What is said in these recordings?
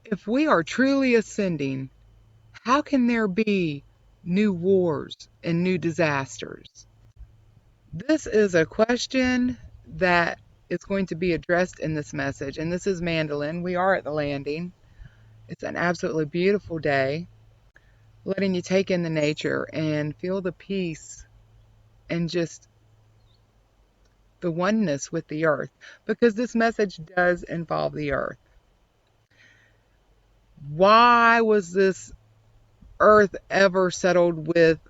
If we are truly ascending, how can there be new wars and new disasters? This is a question that is going to be addressed in this message. And this is Mandolin. We are at the landing. It's an absolutely beautiful day, letting you take in the nature and feel the peace and just the oneness with the earth, because this message does involve the earth. Why was this earth ever settled with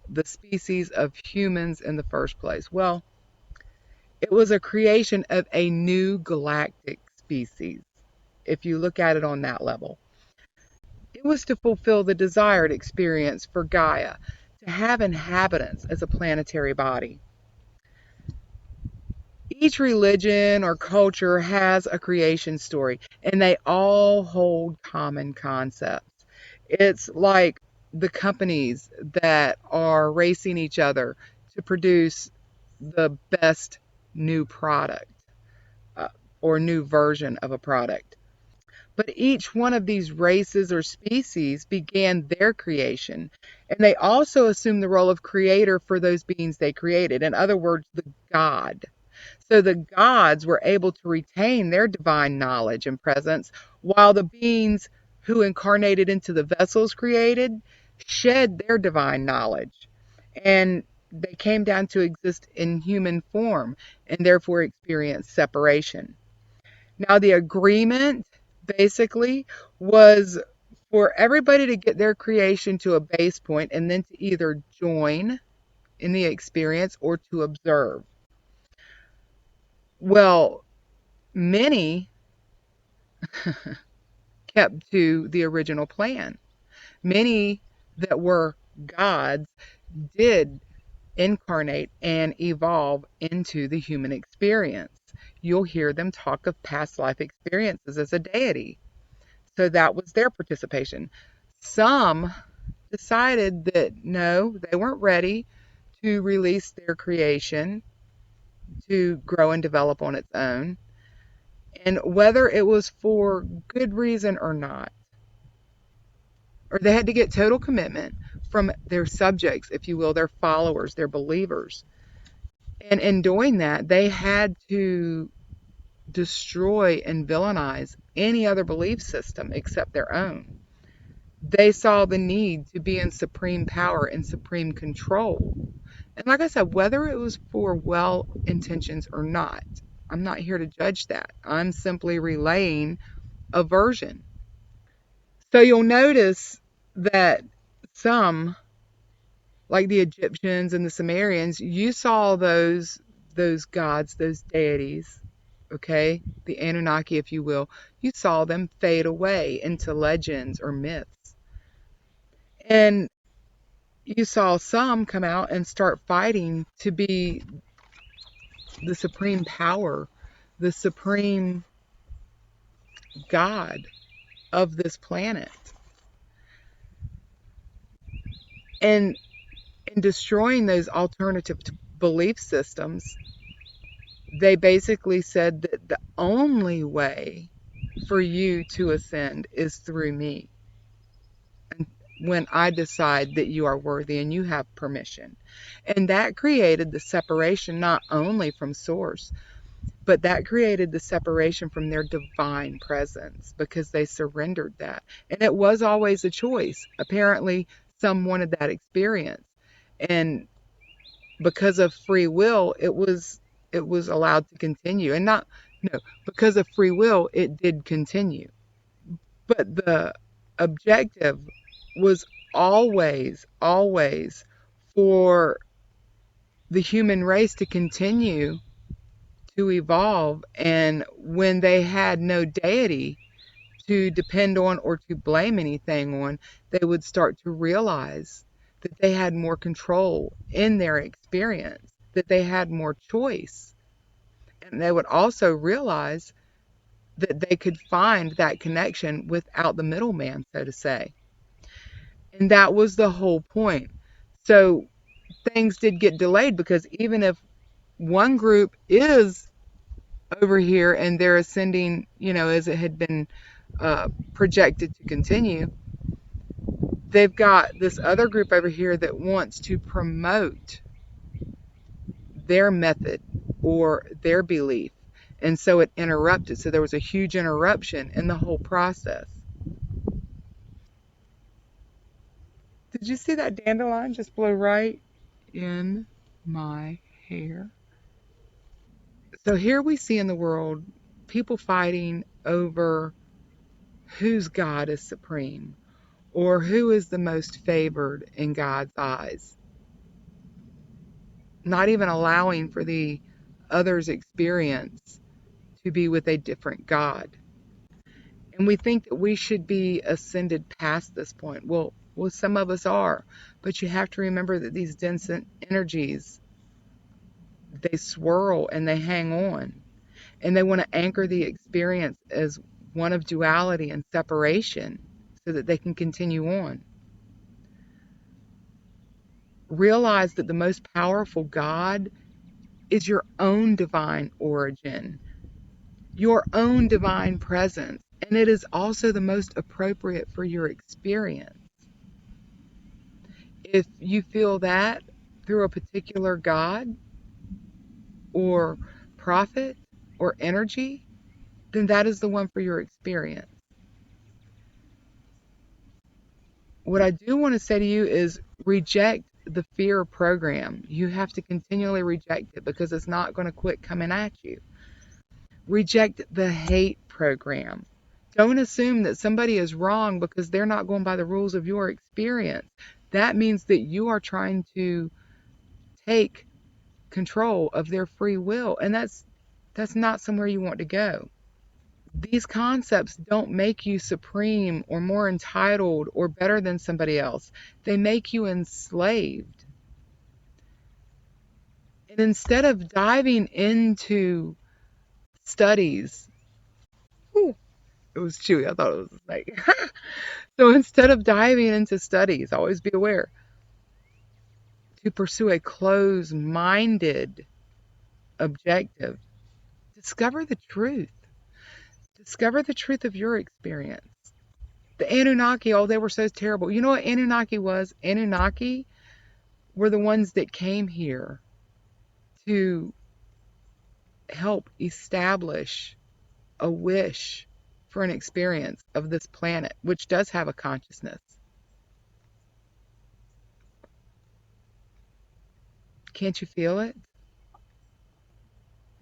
the species of humans in the first place? Well, it was a creation of a new galactic species, if you look at it on that level. It was to fulfill the desired experience for Gaia, to have inhabitants as a planetary body. Each religion or culture has a creation story, and they all hold common concepts. It's like the companies that are racing each other to produce the best new product, uh, or new version of a product. But each one of these races or species began their creation, and they also assumed the role of creator for those beings they created. In other words, the God. So the gods were able to retain their divine knowledge and presence, while the beings who incarnated into the vessels created shed their divine knowledge. And they came down to exist in human form and therefore experience separation. Now, the agreement basically was for everybody to get their creation to a base point and then to either join in the experience or to observe. Well, many kept to the original plan. Many that were gods did incarnate and evolve into the human experience. You'll hear them talk of past life experiences as a deity. So that was their participation. Some decided that no, they weren't ready to release their creation to grow and develop on its own. And whether it was for good reason or not, or they had to get total commitment from their subjects, if you will, their followers, their believers. And in doing that, they had to destroy and villainize any other belief system except their own. They saw the need to be in supreme power and supreme control. And like I said, whether it was for well intentions or not, I'm not here to judge that. I'm simply relaying a version. So you'll notice that some, like the Egyptians and the Sumerians, you saw those gods, those deities, okay, the Anunnaki, if you will, you saw them fade away into legends or myths. And you saw some come out and start fighting to be the supreme power, the supreme God of this planet. And in destroying those alternative belief systems, they basically said that the only way for you to ascend is through me. And when I decide that you are worthy and you have permission. And that created the separation not only from source, but that created the separation from their divine presence because they surrendered that. And it was always a choice. Apparently, some wanted that experience. And because of free will, it was allowed to continue. And not no, because of free will, it did continue. But the objective was always for the human race to continue to evolve. And when they had no deity to depend on or to blame anything on, they would start to realize that they had more control in their experience, that they had more choice. And they would also realize that they could find that connection without the middleman, so to say. And that was the whole point. So things did get delayed because even if one group is over here and they're ascending, as it had been projected to continue, they've got this other group over here that wants to promote their method or their belief. And so it interrupted. So there was a huge interruption in the whole process. Did you see that dandelion just blow right in my hair? So here we see in the world people fighting over whose God is supreme or who is the most favored in God's eyes, not even allowing for the other's experience to be with a different God. And we think that we should be ascended past this point. Well, some of us are, but you have to remember that these dense energies, they swirl and they hang on, and they want to anchor the experience as one of duality and separation so that they can continue on. Realize that the most powerful God is your own divine origin, your own divine presence, and it is also the most appropriate for your experience. If you feel that through a particular God or prophet or energy, then that is the one for your experience. What I do want to say to you is reject the fear program. You have to continually reject it because it's not going to quit coming at you. Reject the hate program. Don't assume that somebody is wrong because they're not going by the rules of your experience. That means that you are trying to take control of their free will, and that's not somewhere you want to go. These concepts don't make you supreme or more entitled or better than somebody else. They make you enslaved. And instead of diving into studies, ooh, it was chewy. I thought it was a snake. So instead of diving into studies, always be aware to pursue a closed minded objective. Discover the truth. Discover the truth of your experience. The Anunnaki, oh, they were so terrible. You know what Anunnaki was? Anunnaki were the ones that came here to help establish a wish for an experience of this planet, which does have a consciousness. Can't you feel it?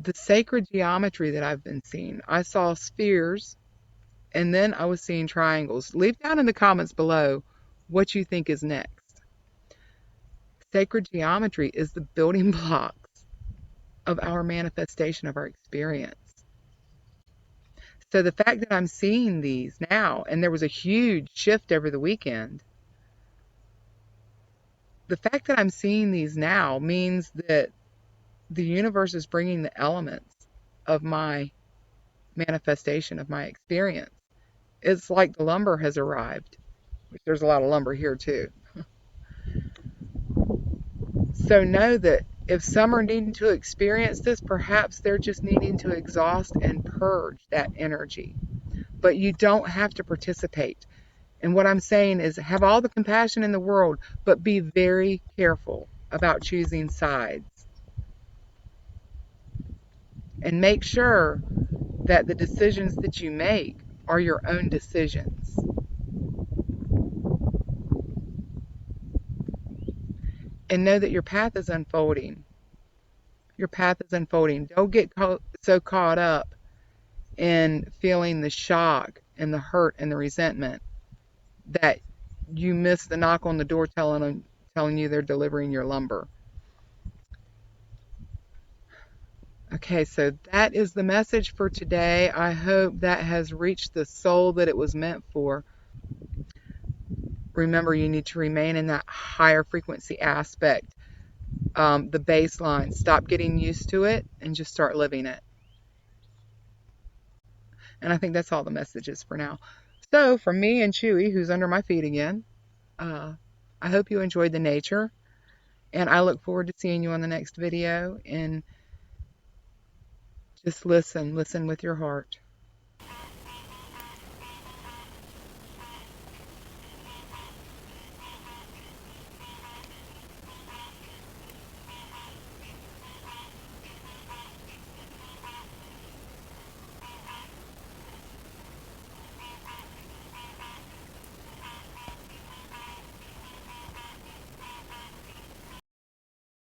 The sacred geometry that I've been seeing, I saw spheres and then I was seeing triangles. Leave down in the comments below what you think is next. Sacred geometry is the building blocks of our manifestation of our experience. So the fact that I'm seeing these now, and there was a huge shift over the weekend, the fact that I'm seeing these now means that the universe is bringing the elements of my manifestation, of my experience. It's like the lumber has arrived, which there's a lot of lumber here too. So know that if some are needing to experience this, perhaps they're just needing to exhaust and purge that energy. But you don't have to participate. And what I'm saying is have all the compassion in the world, but be very careful about choosing sides. And make sure that the decisions that you make are your own decisions. And know that your path is unfolding. Your path is unfolding. Don't get so caught up in feeling the shock and the hurt and the resentment that you miss the knock on the door telling you they're delivering your lumber. Okay, so that is the message for today. I hope that has reached the soul that it was meant for. Remember, you need to remain in that higher frequency aspect, the baseline. Stop getting used to it and just start living it. And I think that's all the messages for now. So, from me and Chewy, who's under my feet again, I hope you enjoyed the nature. And I look forward to seeing you on the next video. And just listen with your heart.